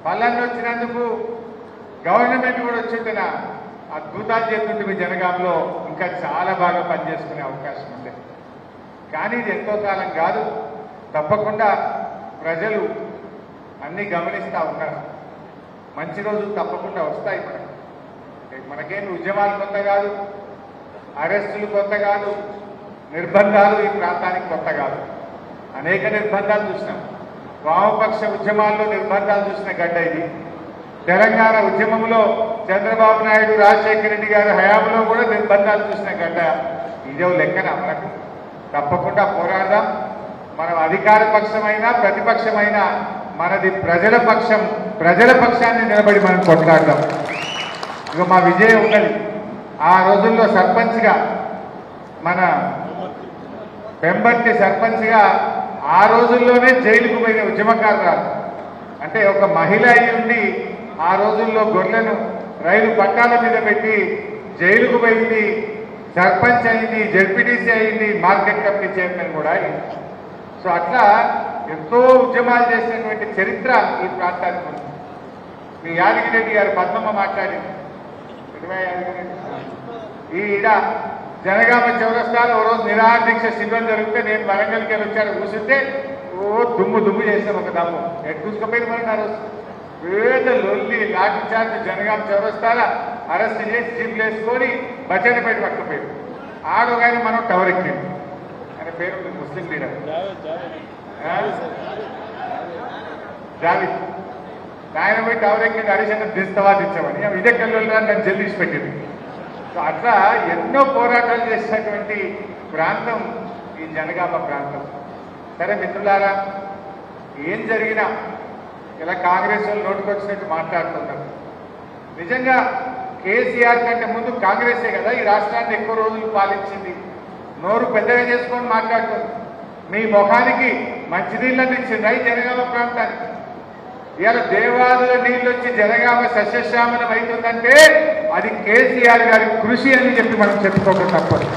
పల్లెల్లో వచ్చినందుకు గవర్నమెంట్ కూడా వచ్చింటేనా అద్భుతాలు చేస్తుంటే మీ జనగాంలో ఇంకా చాలా బాగా పనిచేసుకునే అవకాశం ఉంది. కానీ ఇది ఎంతో కాలం కాదు, తప్పకుండా ప్రజలు అన్నీ గమనిస్తూ ఉన్నారు. మంచి రోజులు తప్పకుండా వస్తాయి. మనకేమి ఉద్యమాలు కొత్త కాదు, అరెస్టులు కొత్త కాదు, నిర్బంధాలు ఈ ప్రాంతానికి కొత్త కాదు. అనేక నిర్బంధాలు చూసినాం. వామపక్ష ఉద్యమాల్లో నిర్బంధాలు చూసిన గడ్డ ఇది. తెలంగాణ ఉద్యమంలో చంద్రబాబు నాయుడు, రాజశేఖర రెడ్డి గారి హయాంలో కూడా నిర్బంధాలు చూసిన గడ్డ. ఇదే లెక్కన మనకు తప్పకుండా పోరాడదాం. మనం అధికార పక్షమైనా ప్రతిపక్షమైనా మనది ప్రజల పక్షం. ప్రజల పక్షాన్ని నిలబడి మనం కొట్లాడదాం. ఇక మా విజయం ఉన్నది. ఆ రోజుల్లో సర్పంచ్గా, మన పెంబర్తి సర్పంచ్గా ఆ రోజుల్లోనే జైలుకు పోయిన ఉద్యమకారురాలు. అంటే ఒక మహిళ అయి ఉండి ఆ రోజుల్లో గొర్రెలను రైలు పట్టాల మీద పెట్టి జైలుకు పోయింది, సర్పంచ్ అయింది, జడ్పీటీసీ అయింది, మార్కెట్ కమిటీ చైర్మన్ కూడా అయింది. సో అట్లా ఎంతో ఉద్యమాలు చేసినటువంటి చరిత్ర ఈ ప్రాంతానికి ఉంది. మీ యాదగిరెడ్డి గారు పద్మమ్మ మాట్లాడింది. ఈడ జనగామ చౌరస్తాలో ఓ రోజు నిరాహార దీక్ష శిబిరం జరిగితే నేను వరంగల్కి వెళ్ళి వచ్చాడు. కూర్చుంటే దుమ్ము దుమ్ము చేసాం. ఒక దమ్ము ఎటు చూసుకుపోయింది మరి ఆ రోజు పేద లొల్లి లాఠీ చార్జ్ జనగామ చౌరస్తాల అరెస్ట్ చేసి జీప్లు వేసుకొని బచ్చన్నపేట పట్టుకుపోయింది. ఆడొగాయన మనం టవర్ ఎక్కింది. ఆయన పేరు ముస్లిం లీడర్ జావిద్. ఆయన పోయి టవర్ ఎక్కింది. హరిశన్న దిస్తావా దించామని ఇదే కళ్ళు నన్ను జల్దీసి పెట్టింది. సో అట్లా ఎన్నో పోరాటాలు చేసినటువంటి ప్రాంతం ఈ జనగామ ప్రాంతం. సరే మిత్రులారా, ఏం జరిగినా ఇలా కాంగ్రెస్ వాళ్ళు నోటుకొచ్చినట్టు మాట్లాడుతున్నారు. నిజంగా కేసీఆర్ కంటే ముందు కాంగ్రెసే కదా ఈ రాష్ట్రాన్ని ఎక్కువ రోజులు పాలించింది. నోరు పెద్దగా చేసుకొని మాట్లాడుతుంది. మీ ముఖానికి మంచినీళ్ళని ఇచ్చింది ఈ జనగామ ప్రాంతానికి. ఇవాళ దేవాలయ నీళ్ళు వచ్చి జనగామ సస్యశ్యామలం అవుతుందంటే అది కేసీఆర్ గారి కృషి అని చెప్పి మనం చెప్పుకోక తప్పదు.